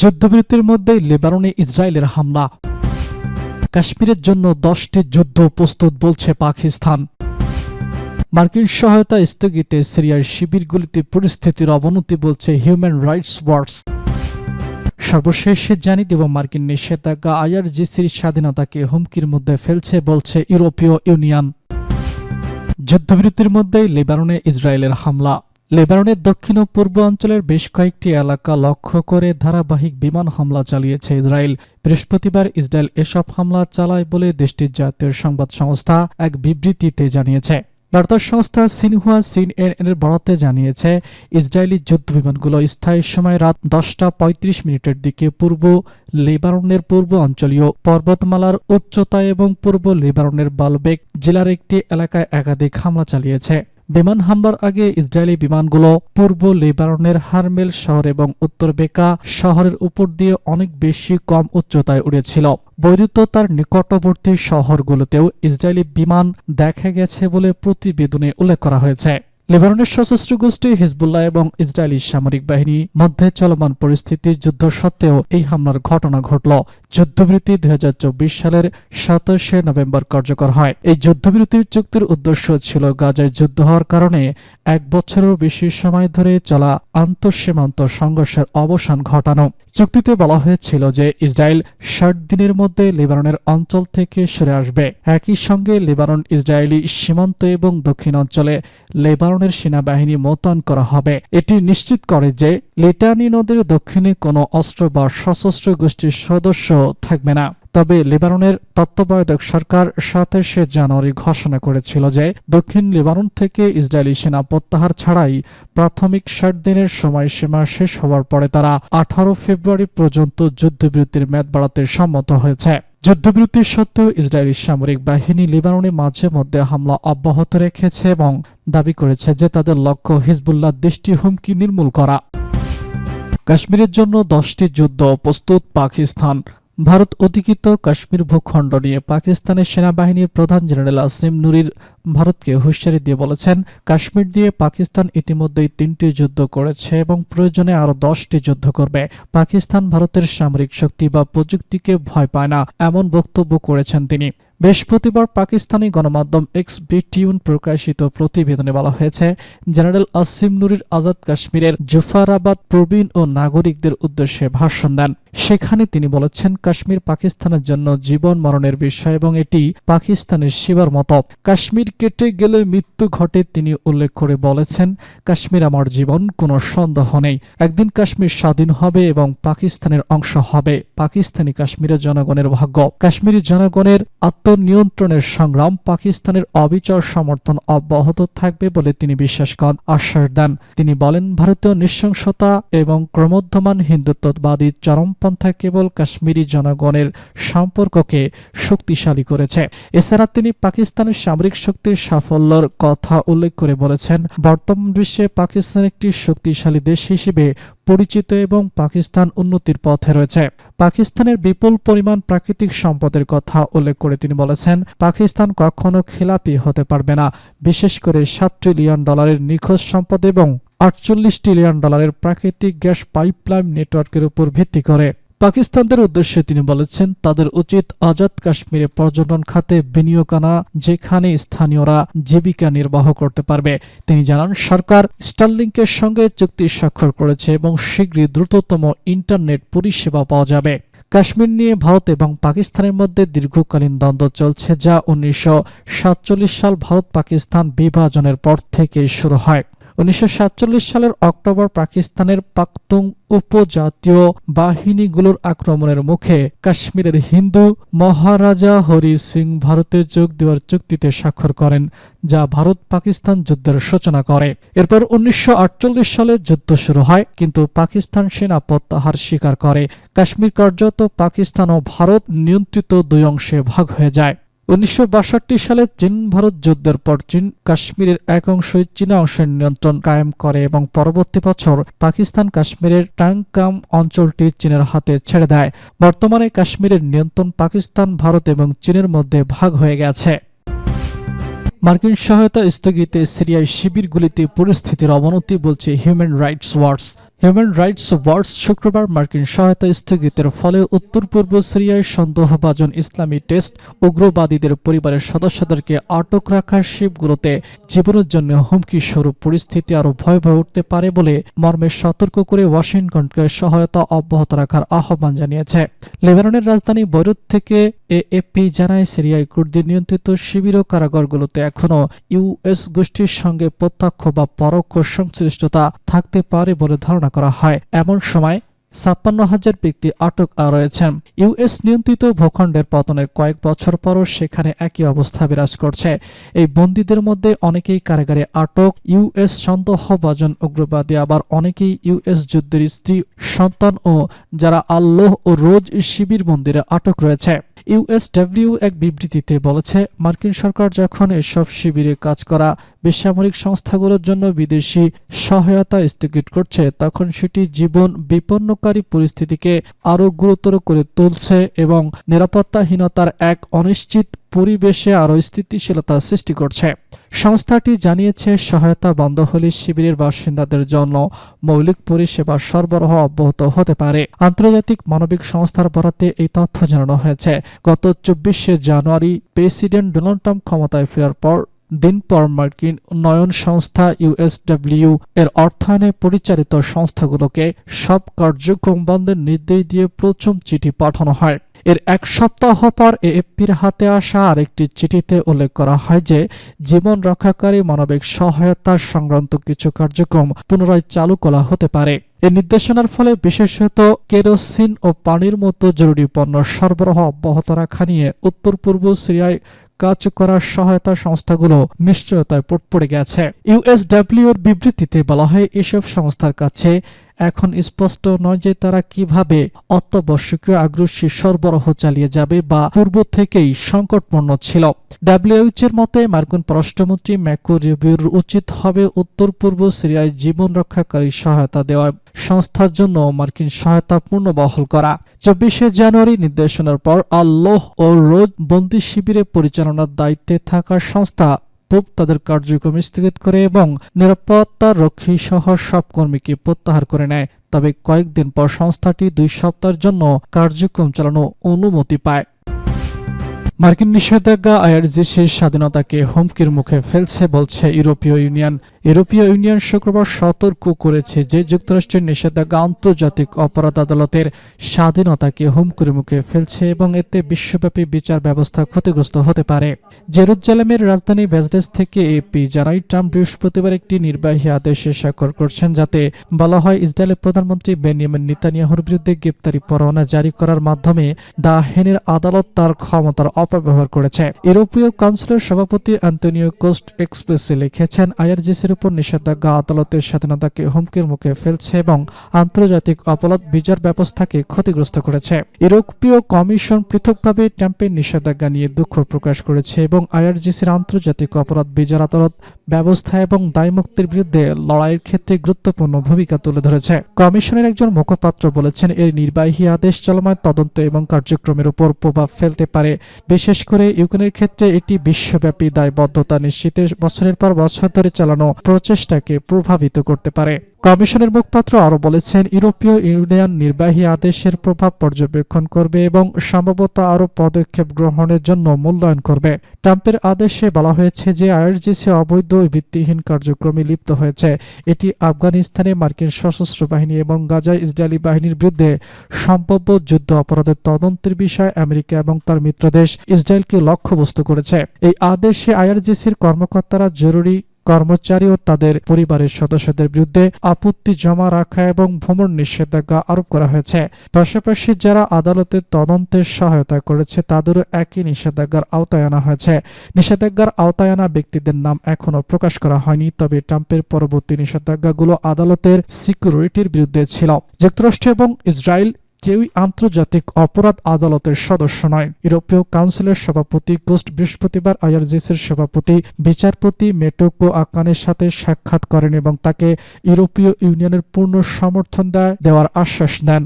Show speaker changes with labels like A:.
A: যুদ্ধবিরতির মধ্যেই লেবাননে ইসরায়েলের হামলা। কাশ্মীরের জন্য 10টি যুদ্ধ প্রস্তুত বলছে পাকিস্তান। মার্কিন সহায়তা স্থগিতে সিরিয়ার শিবিরগুলিতে পরিস্থিতির অবনতি বলছে হিউম্যান রাইটস ওয়াচ। সর্বশেষ জানিয়ে দেব, মার্কিন নিষেধাজ্ঞা আইআরজিসির স্বাধীনতাকে হুমকির মধ্যে ফেলছে বলছে ইউরোপীয় ইউনিয়ন। যুদ্ধবিরতির মধ্যেই লেবাননে ইসরায়েলের হামলা। লেবাননের দক্ষিণ ও পূর্ব অঞ্চলের বেশ কয়েকটি এলাকা লক্ষ্য করে ধারাবাহিক বিমান হামলা চালিয়েছে ইসরায়েল। বৃহস্পতিবার ইসরায়েল এসব হামলা চালায় বলে দেশটির জাতীয় সংবাদ সংস্থা এক বিবৃতিতে জানিয়েছে। বার্তা সংস্থা সিনহুয়া সিএনএন-এর বরাতে জানিয়েছে, ইসরায়েলি যুদ্ধবিমানগুলো স্থায়ী সময় রাত 10:35 দিকে পূর্ব লেবাননের পূর্ব অঞ্চলীয় পর্বতমালার উচ্চতায় এবং পূর্ব লেবাননের বালবেক জেলার একটি এলাকায় একাধিক হামলা চালিয়েছে। বিমান হামলার আগে ইসরায়েলি বিমানগুলো পূর্ব লেবাননের হারমেল শহর এবং উত্তর বেকা শহরের উপর দিয়ে অনেক বেশি কম উচ্চতায় উড়েছিল। বৈরুত্যতার নিকটবর্তী শহরগুলোতেও ইসরায়েলি বিমান দেখা গেছে বলে প্রতিবেদনে উল্লেখ করা হয়েছে। লেবাননের সশস্ত্র গোষ্ঠী হিজবুল্লাহ এবং ইসরায়েলি সামরিক বাহিনী মধ্যে চলমান পরিস্থিতির যুদ্ধ সত্ত্বেও এই হামলার ঘটনা ঘটল। যুদ্ধবিরতি 2024 সালের 27 নভেম্বর কার্যকর হয়। এই যুদ্ধবিরতির চুক্তির উদ্দেশ্য ছিল গাজায় যুদ্ধ হওয়ার কারণে 1 বছরেরও বেশি সময় ধরে চলা আন্তঃসীমান্ত সংঘর্ষের অবসান ঘটানো। চুক্তিতে বলা হয়েছিল যে ইসরায়েল 60 দিনের মধ্যে লেবাননের অঞ্চল থেকে সরে আসবে। একই সঙ্গে লেবানন ইসরায়েলি সীমান্ত এবং দক্ষিণ অঞ্চলে লেবাননের সেনাবাহিনী মোতায়েন করা হবে। এটি নিশ্চিত করে যে লিটানি নদীর দক্ষিণে কোনো অস্ত্র বা সশস্ত্র গোষ্ঠীর সদস্য থাকবে না। তবে লেবাননের তত্ত্বাবধায়ক সরকার 27 জানুয়ারি ঘোষণা করেছিল যে দক্ষিণ লেবানন থেকে ইসরায়েলি সেনা প্রত্যাহার ছাড়াই প্রাথমিক 60 দিনের সময়সীমা শেষ হওয়ার পরে তারা 18 ফেব্রুয়ারি পর্যন্ত যুদ্ধবিরতির মেয়াদ বাড়াতে সম্মত হয়েছে। যুদ্ধবিরতির সত্ত্বেও ইসরায়েলি সামরিক বাহিনী লেবাননে মাঝে মধ্যে হামলা অব্যাহত রেখেছে এবং দাবি করেছে যে তাদের লক্ষ্য হিজবুল্লাহ দেশটি হুমকি নির্মূল করা। কাশ্মীরের জন্য 10টি যুদ্ধ প্রস্তুত পাকিস্তান। ভারত অধিকৃত কাশ্মীর ভূখণ্ড নিয়ে পাকিস্তানের সেনাবাহিনীর প্রধান জেনারেল আসিম নুরির ভারতকে হুঁশিয়ারি দিয়ে বলেছেন, কাশ্মীর দিয়ে পাকিস্তান ইতিমধ্যেই 3টি যুদ্ধ করেছে এবং প্রয়োজনে আরও 10টি যুদ্ধ করবে। পাকিস্তান ভারতের সামরিক শক্তি বা প্রযুক্তিকে ভয় পায় না, এমন বক্তব্য করেছেন তিনি। বৃহস্পতিবার পাকিস্তানি গণমাধ্যম এক্স-বিটিউন প্রকাশিত প্রতিবেদনে বলা হয়েছে, জেনারেল আসিম নুরির আজাদ কাশ্মীরের জুফারাবাদ প্রবীণ ও নাগরিকদের উদ্দেশ্যে ভাষণ দেন। সেখানে তিনি বলেছেন, কাশ্মীর পাকিস্তানের জন্য জীবন মরণের বিষয় এবং এটি পাকিস্তানের সীমার মতো। কাশ্মীর কেটে গেলে মৃত্যু ঘটে তিনি উল্লেখ করে বলেছেন, কাশ্মীর আমার জীবন, কোনো সন্দেহ নেই। একদিন কাশ্মীর স্বাধীন হবে এবং পাকিস্তানের অংশ হবে। পাকিস্তানি কাশ্মীরের জনগণের ভাগ্য। কাশ্মীরি জনগণের আত্মনিয়ন্ত্রণের সংগ্রাম পাকিস্তানের অবিচল সমর্থন অব্যাহত থাকবে বলে তিনি বিশ্বাস করেন, আশ্বাস দেন। তিনি বলেন, ভারতীয় নৃশংসতা এবং ক্রমোদ্ধমান হিন্দুত্ববাদী চরমপন্থা কেবল কাশ্মীরি জনগণের সম্পর্ককে শক্তিশালী করেছে। এছাড়া তিনি পাকিস্তানের সামরিক শক্তির সাফল্যের কথা উল্লেখ করে বলেছেন, বর্তমান বিশ্বে পাকিস্তান একটি শক্তিশালী দেশ হিসেবে পরিচিত এবং পাকিস্তান উন্নতির পথে রয়েছে। পাকিস্তানের বিপুল পরিমাণ প্রাকৃতিক সম্পদের কথা উল্লেখ করে তিনি বলেছেন, পাকিস্তান কখনো খেলাপি হতে পারবে না, বিশেষ করে $7 ট্রিলিয়ন নিখোঁজ সম্পদ এবং $48 ট্রিলিয়ন প্রাকৃতিক গ্যাস পাইপলাইন নেটওয়ার্কের উপর ভিত্তি করে। পাকিস্তানদের উদ্দেশ্যে তিনি বলেছেন, তাদের উচিত আজাদ কাশ্মীরে পর্যটন খাতে বিনিয়োগ আনা, যেখানে স্থানীয়রা জীবিকা নির্বাহ করতে পারবে। তিনি জানান, সরকার স্টারলিংকের সঙ্গে চুক্তি স্বাক্ষর করেছে এবং শীঘ্রই দ্রুততম ইন্টারনেট পরিষেবা পাওয়া যাবে। কাশ্মীর নিয়ে ভারত এবং পাকিস্তানের মধ্যে দীর্ঘকালীন দ্বন্দ্ব চলছে, যা 1947 সাল ভারত পাকিস্তান বিভাজনের পর থেকে শুরু হয়। 1947 সালের অক্টোবর পাকিস্তানের পাখতুন উপজাতীয় বাহিনীগুলোর আক্রমণের মুখে কাশ্মীরের হিন্দু মহারাজা হরি সিং ভারতে যোগ দেওয়ার চুক্তিতে স্বাক্ষর করেন, যা ভারত পাকিস্তান যুদ্ধের সূচনা করে। এরপর 1948 সালে যুদ্ধ শুরু হয়, কিন্তু পাকিস্তান সেনা প্রত্যাহার স্বীকার করে। কাশ্মীর কার্যত পাকিস্তান ও ভারত নিয়ন্ত্রিত দুই অংশে ভাগ হয়ে যায়। 1962 সালে চীন ভারত যুদ্ধের পর চীন কাশ্মীরের এক অংশই চীনা অংশের নিয়ন্ত্রণ কায়েম করে এবং পরবর্তী বছর পাকিস্তান কাশ্মীরের টাংকাম অঞ্চলটি চীনের হাতে ছেড়ে দেয়। বর্তমানে কাশ্মীরের নিয়ন্ত্রণ পাকিস্তান, ভারত এবং চীনের মধ্যে ভাগ হয়ে গেছে। মার্কিন সহায়তা স্থগিতে সিরিয়ায় শিবিরগুলিতে পরিস্থিতির অবনতি বলছে human rights watch. Human rights watch শুক্রবার মার্কিন সহায়তা স্থগিতের ফলে উত্তর পূর্ব সিরিয়ায় সন্দেহভাজন ইসলামী টেস্ট উগ্রবাদীদের পরিবারের সদস্যদেরকে আটক রাখার শিবিরগুলোতে জীবনের জন্য হুমকি স্বরূপ পরিস্থিতি আরও ভয়াবহ উঠতে পারে বলে মর্মে সতর্ক করে ওয়াশিংটনকে সহায়তা অব্যাহত রাখার আহ্বান জানিয়েছে। লেবাননের রাজধানী বৈরুত থেকে এএফপি জানায়, সিরিয়ায় কুর্দি নিয়ন্ত্রিত শিবির ও কারাগারগুলোতে এখনও ইউএস গোষ্ঠীর সঙ্গে প্রত্যক্ষ বা পরোক্ষ সংশ্লিষ্টতা থাকতে পারে বলে ধারণা করা হয়। এমন সময় ৫৬,০০০ ব্যক্তি আটক রয়েছেন। ইউএস নিয়ন্ত্রিত ভূখণ্ডের পতনের কয়েক বছর পরও সেখানে একই অবস্থা বিরাজ করছে। এই বন্দীদের মধ্যে অনেকেই কারাগারে আটক ইউএস সন্দেহভাজন উগ্রবাদী, আবার অনেকেই ইউএস যুদ্ধের স্ত্রী, সন্তান ও যারা আল্লাহ ও রোজ শিবির মন্দিরে আটক রয়েছে। ইউএসডব্লিউ এক বিবৃতিতে বলেছে, মার্কিন সরকার যখন এসব শিবিরে কাজ করা বেসামরিক সংস্থাগুলোর জন্য বিদেশি সহায়তা স্থগিত করছে, তখন সেটি জীবন বিপন্নকারী পরিস্থিতিকে আরও গুরুতর করে তুলছে এবং নিরাপত্তাহীনতার এক অনিশ্চিত পরিবেশে আরও স্থিতিশীলতা সৃষ্টি করছে। সংস্থাটি জানিয়েছে, সহায়তা বন্ধ হলে শিবিরের বাসিন্দাদের জন্য মৌলিক পরিষেবা সরবরাহ অব্যাহত হতে পারে। আন্তর্জাতিক মানবিক সংস্থার বরাতে এই তথ্য জানানো হয়েছে। গত ২৪শে জানুয়ারি প্রেসিডেন্ট ডোনাল্ড ট্রাম্প ক্ষমতায় ফেরার দিন পর মার্কিন উন্নয়ন সংস্থা ইউএসডব্লিউ এর অর্থায়নে পরিচালিত সংস্থাগুলোকে সব কার্যক্রম বন্ধের নির্দেশ দিয়ে প্রথম চিঠি পাঠানো হয়। এর এক সপ্তাহ পর এএফপির হাতে আসা আরেকটি চিঠিতে উল্লেখ করা হয় যে জীবন রক্ষাকারী মানবিক সহায়তা সংক্রান্ত কিছু কার্যক্রম পুনরায় চালু করা হতে পারে। এই নির্দেশনার ফলে বিশেষত কেরোসিন ও পানির মতো জরুরি পণ্য সরবরাহ অব্যাহত রাখা নিয়ে উত্তর পূর্ব সিরিয়ায় কাজ করার সহায়তা সংস্থাগুলো নিশ্চয়তায় পড়ে গেছে। ইউএসডব্লিউর বিবৃতিতে বলা হয়, এসব সংস্থার কাছে এখন স্পষ্ট নয় যে তারা কিভাবে অত্যাবশ্যকীয় আগ্রাসী সরবরাহ চালিয়ে যাবে বা পূর্ব থেকেই সংকটপূর্ণ ছিল। ডব্লিউএইচের মতে, মার্কিন পররাষ্ট্রমন্ত্রী ম্যার্কো রুবিওর উচিত হবে উত্তর পূর্ব সিরিয়ায় জীবন রক্ষাকারী সহায়তা দেওয়া সংস্থার জন্য মার্কিন সহায়তা পুনর্বহাল করা। ২৪শে জানুয়ারি নির্দেশনার পর আল্লাহ ও রোজ বন্দী শিবিরে পরিচালনার দায়িত্বে থাকা সংস্থা তাদের কার্যক্রম স্থগিত করে এবং নিরাপত্তা রক্ষী সহ সব কর্মীকে প্রত্যাহার করে নেয়। তবে কয়েকদিন পর সংস্থাটি ২ সপ্তাহের জন্য কার্যক্রম চালানোর অনুমতি পায়। মার্কিন নিষেধাজ্ঞা আইআরজিসির স্বাধীনতাকে হুমকির মুখে ফেলছে বলছে ইউরোপীয় ইউনিয়ন। ইউরোপীয় ইউনিয়ন শুক্রবার সতর্ক করেছে যে যুক্তরাষ্ট্রের নিষেধাজ্ঞা আন্তর্জাতিক অপরাধ আদালতের স্বাধীনতাকে হুমকির মুখে ফেলছে এবং এতে বিশ্বব্যাপী বিচার ব্যবস্থা ক্ষতিগ্রস্ত হতে পারে। জেরুজালেমের রাজধানী বেজডেস থেকে এপি জানায়, ট্রাম্প বৃহস্পতিবার একটি নির্বাহী আদেশে স্বাক্ষর করছেন যাতে বলা হয় ইসরায়েলের প্রধানমন্ত্রী বেনিয়ামিন নেতানিয়াহুর বিরুদ্ধে গ্রেপ্তারি পরোয়ানা জারি করার মাধ্যমে দ্য হেগের আদালত তার ক্ষমতার অপব্যবহার করেছে। ইউরোপীয় কাউন্সিলের সভাপতি অ্যান্তোনিও কোস্ট এক্সপ্রেসে লিখেছেন, আইআরজিসির উপর নিষেধাজ্ঞা আদালতের স্বাধীনতাকে হুমকির মুখে ফেলছে এবং আন্তর্জাতিক অপরাধ বিচার ব্যবস্থাকে ক্ষতিগ্রস্ত করেছে। ইউরোপীয় কমিশন পৃথকভাবে ট্রাম্পের নিষেধাজ্ঞা নিয়ে দুঃখ প্রকাশ করেছে এবং আইআরজিসির আন্তর্জাতিক অপরাধ বিচার আদালত ব্যবস্থা এবং দায়মুক্তির বিরুদ্ধে লড়াইয়ের ক্ষেত্রে গুরুত্বপূর্ণ ভূমিকা তুলে ধরেছে। কমিশনের একজন মুখপাত্র বলেছেন, এর নির্বাহী আদেশ চলমান তদন্ত এবং কার্যক্রমের উপর প্রভাব ফেলতে পারে। বিশেষ করে ইউক্রেনের ক্ষেত্রে এটি বিশ্বব্যাপী দায়বদ্ধতা নিশ্চিতে বছরের পর বছর ধরে চালানো প্রচেষ্টাকে প্রভাবিত করতে পারে। কমিশনের মুখপাত্র আরও বলেছেন, ইউরোপীয় ইউনিয়ন নির্বাহী আদেশের প্রভাব পর্যবেক্ষণ করবে এবং সম্ভবত আরও পদক্ষেপ গ্রহণের জন্য মূল্যায়ন করবে। ট্রাম্পের আদেশে বলা হয়েছে যে আইআরজিসি অবৈধ ভিত্তিহীন কার্যক্রমে লিপ্ত হয়েছে। এটি আফগানিস্তানে মার্কিন সশস্ত্র বাহিনী এবং গাজায় ইসরায়েলি বাহিনীর বিরুদ্ধে সম্ভাব্য যুদ্ধ অপরাধের তদন্তের বিষয়ে আমেরিকা এবং তার মিত্রদেশ ইসরায়েলকে লক্ষ্যবস্তু করেছে। এই আদেশে আইআরজিসির কর্মকর্তারা জরুরি কর্মচারী ও তাদের পরিবারের সদস্যদের বিরুদ্ধে আপত্তি জমা রাখা এবং ভ্রমণ নিষেধাজ্ঞা আরোপ করা হয়েছে। পাশাপাশি যারা আদালতের তদন্তের সহায়তা করেছে তাদেরও একই নিষেধাজ্ঞার আওতায় আনা হয়েছে। নিষেধাজ্ঞার আওতায় আনা ব্যক্তিদের নাম এখনও প্রকাশ করা হয়নি, তবে ট্রাম্পের পরবর্তী নিষেধাজ্ঞাগুলো আদালতের সিকিউরিটির বিরুদ্ধে ছিল। যুক্তরাষ্ট্র এবং ইসরায়েল কেউই আন্তর্জাতিক অপরাধ আদালতের সদস্য নয়। ইউরোপীয় কাউন্সিলের সভাপতি কোস্ট বৃহস্পতিবার আইআরজিসির সভাপতি বিচারপতি মেটোকো আকানের সাথে সাক্ষাৎ করেন এবং তাকে ইউরোপীয় ইউনিয়নের পূর্ণ সমর্থন দেওয়ার আশ্বাস দেন।